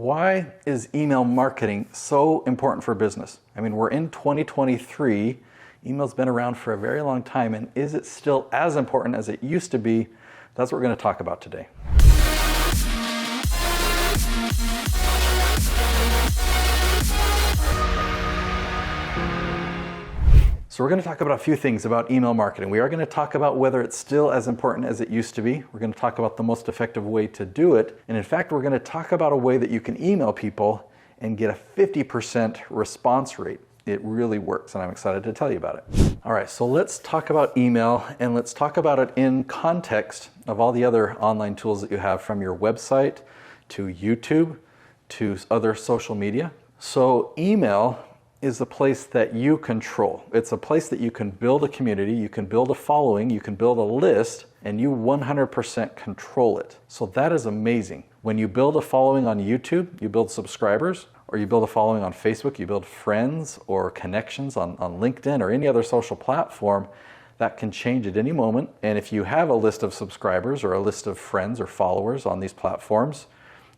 Why is email marketing so important for business? I mean, we're in 2023. Email's been around for a very long time, and is it still as important as it used to be? That's what we're going to talk about today. So we're going to talk about a few things about email marketing. We are going to talk about whether it's still as important as it used to be. We're going to talk about the most effective way to do it. And in fact, we're going to talk about a way that you can email people and get a 50% response rate. It really works, and I'm excited to tell you about it. All right, so let's talk about email, and let's talk about it in context of all the other online tools that you have, from your website to YouTube to other social media. So email is a place that you control. It's a place that you can build a community, you can build a following, you can build a list, and you 100% control it. So that is amazing. When you build a following on YouTube, you build subscribers, or you build a following on Facebook, you build friends or connections on LinkedIn or any other social platform. That can change at any moment. And if you have a list of subscribers or a list of friends or followers on these platforms,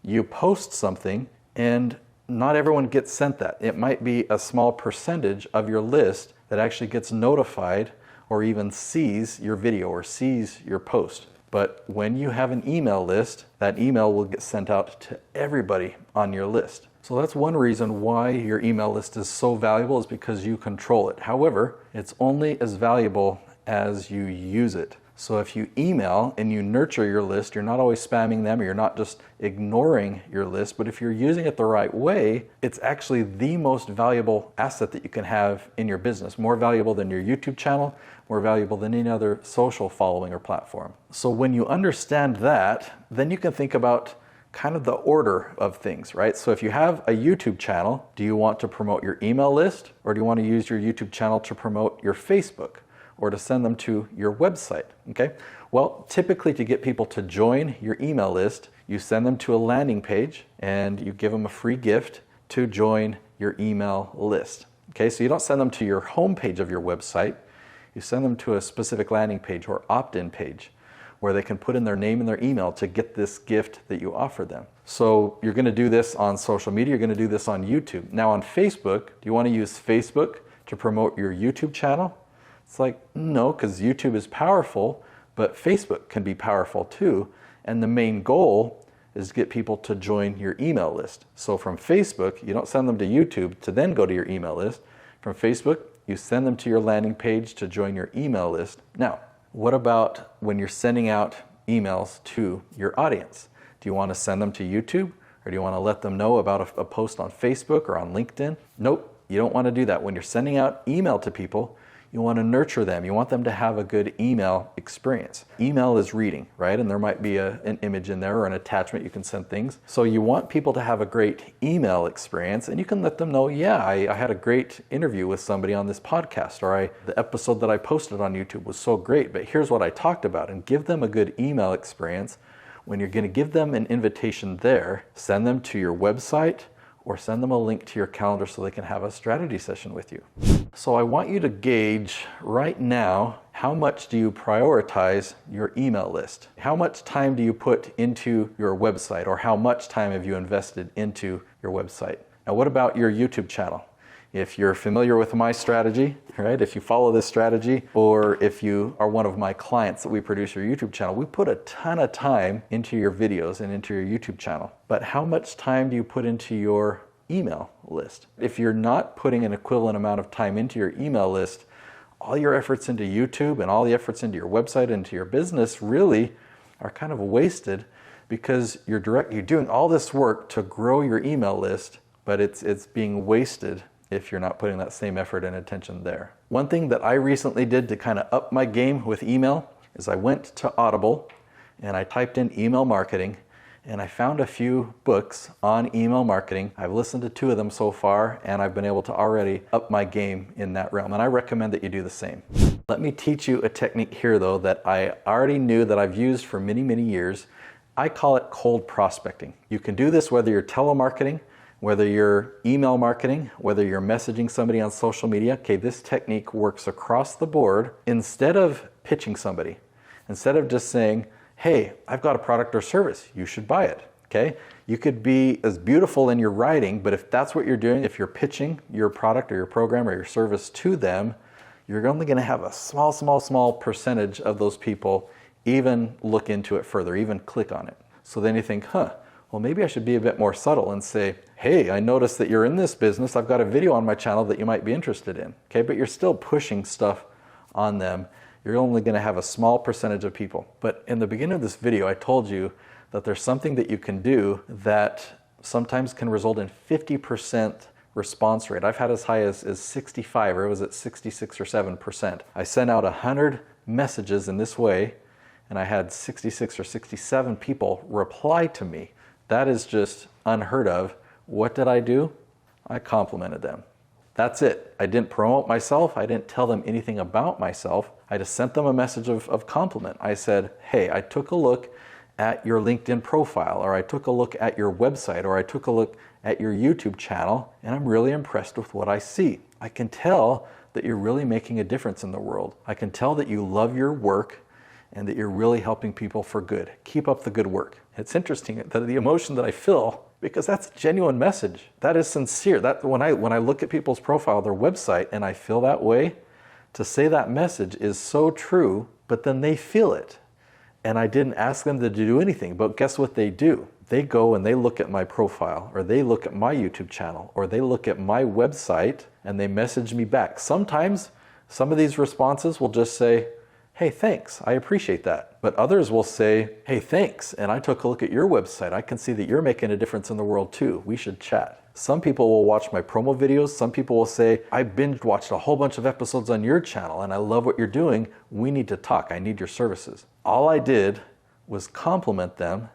you post something and not everyone gets sent that. It might be a small percentage of your list that actually gets notified or even sees your video or sees your post. But when you have an email list, that email will get sent out to everybody on your list. So that's one reason why your email list is so valuable, is because you control it. However, it's only as valuable as you use it. So if you email and you nurture your list, you're not always spamming them, or you're not just ignoring your list, but if you're using it the right way, it's actually the most valuable asset that you can have in your business. More valuable than your YouTube channel, more valuable than any other social following or platform. So when you understand that, then you can think about kind of the order of things, right? So if you have a YouTube channel, do you want to promote your email list, or do you want to use your YouTube channel to promote your Facebook, or to send them to your website? Okay. Well, typically to get people to join your email list, you send them to a landing page and you give them a free gift to join your email list. Okay. So you don't send them to your home page of your website. You send them to a specific landing page or opt-in page where they can put in their name and their email to get this gift that you offer them. So you're going to do this on social media. You're going to do this on YouTube. Now on Facebook, do you want to use Facebook to promote your YouTube channel? It's like, no, because YouTube is powerful, but Facebook can be powerful too. And the main goal is to get people to join your email list. So from Facebook, you don't send them to YouTube to then go to your email list. From Facebook, you send them to your landing page to join your email list. Now, what about when you're sending out emails to your audience? Do you want to send them to YouTube, or do you want to let them know about a post on Facebook or on LinkedIn? Nope, you don't want to do that. When you're sending out email to people, you want to nurture them. You want them to have a good email experience. Email is reading, right? And there might be an image in there or an attachment. You can send things. So you want people to have a great email experience, and you can let them know, yeah, I had a great interview with somebody on this podcast, or the episode that I posted on YouTube was so great, but here's what I talked about. And give them a good email experience. When you're going to give them an invitation there, send them to your website or send them a link to your calendar so they can have a strategy session with you. So I want you to gauge right now, how much do you prioritize your email list? How much time do you put into your website, or how much time have you invested into your website? Now, what about your YouTube channel? If you're familiar with my strategy, right? If you follow this strategy, or if you are one of my clients that we produce your YouTube channel, we put a ton of time into your videos and into your YouTube channel. But how much time do you put into your email list? If you're not putting an equivalent amount of time into your email list, all your efforts into YouTube and all the efforts into your website, into your business, really are kind of wasted, because you're doing all this work to grow your email list, but it's being wasted if you're not putting that same effort and attention there. One thing that I recently did to kind of up my game with email is I went to Audible and I typed in email marketing, and I found a few books on email marketing. I've listened to 2 of them so far, and I've been able to already up my game in that realm, and I recommend that you do the same. Let me teach you a technique here though that I already knew, that I've used for many, many years. I call it cold prospecting. You can do this whether you're telemarketing, whether you're email marketing, whether you're messaging somebody on social media. Okay, this technique works across the board. Instead of pitching somebody, instead of just saying, hey, I've got a product or service, you should buy it. okay? You could be as beautiful in your writing, but if that's what you're doing, if you're pitching your product or your program or your service to them, you're only going to have a small percentage of those people even look into it further, even click on it. So then you think, well, maybe I should be a bit more subtle and say, hey, I noticed that you're in this business. I've got a video on my channel that you might be interested in. Okay, but you're still pushing stuff on them. You're only going to have a small percentage of people. But in the beginning of this video, I told you that there's something that you can do that sometimes can result in 50% response rate. I've had as high as 65, or it was at 66 or 7%. I sent out 100 messages in this way, and I had 66 or 67 people reply to me. That is just unheard of. What did I do? I complimented them. That's it. I didn't promote myself. I didn't tell them anything about myself. I just sent them a message of compliment. I said, hey, I took a look at your LinkedIn profile, or I took a look at your website, or I took a look at your YouTube channel, and I'm really impressed with what I see. I can tell that you're really making a difference in the world. I can tell that you love your work and that you're really helping people for good. Keep up the good work. It's interesting that the emotion that I feel, because that's a genuine message. That is sincere. That when I look at people's profile, their website, and I feel that way, to say that message is so true, but then they feel it. And I didn't ask them to do anything, but guess what they do? They go and they look at my profile, or they look at my YouTube channel, or they look at my website, and they message me back. Sometimes some of these responses will just say, hey, thanks, I appreciate that. But others will say, hey, thanks, and I took a look at your website. I can see that you're making a difference in the world too. We should chat. Some people will watch my promo videos. Some people will say, I binge watched a whole bunch of episodes on your channel and I love what you're doing. We need to talk. I need your services. All I did was compliment them,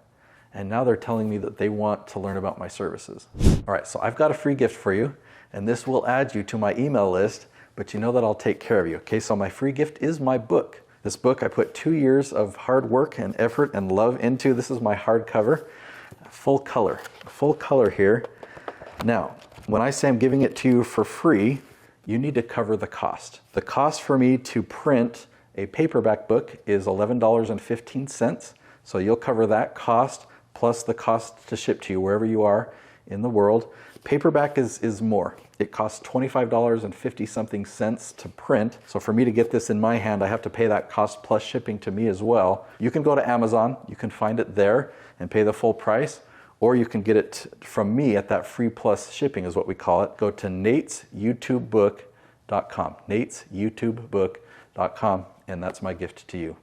and now they're telling me that they want to learn about my services. All right, so I've got a free gift for you, and this will add you to my email list, but you know that I'll take care of you. Okay, so my free gift is my book. This book I put 2 years of hard work and effort and love into. This is my hardcover, full color here. Now, when I say I'm giving it to you for free, you need to cover the cost. The cost for me to print a paperback book is $11.15. So you'll cover that cost plus the cost to ship to you wherever you are in the world. Paperback is more. It costs $25.50 something to print. So for me to get this in my hand, I have to pay that cost plus shipping to me as well. You can go to Amazon, you can find it there and pay the full price, or you can get it from me at that free plus shipping is what we call it. Go to natesyoutubebook.com, natesyoutubebook.com, and that's my gift to you.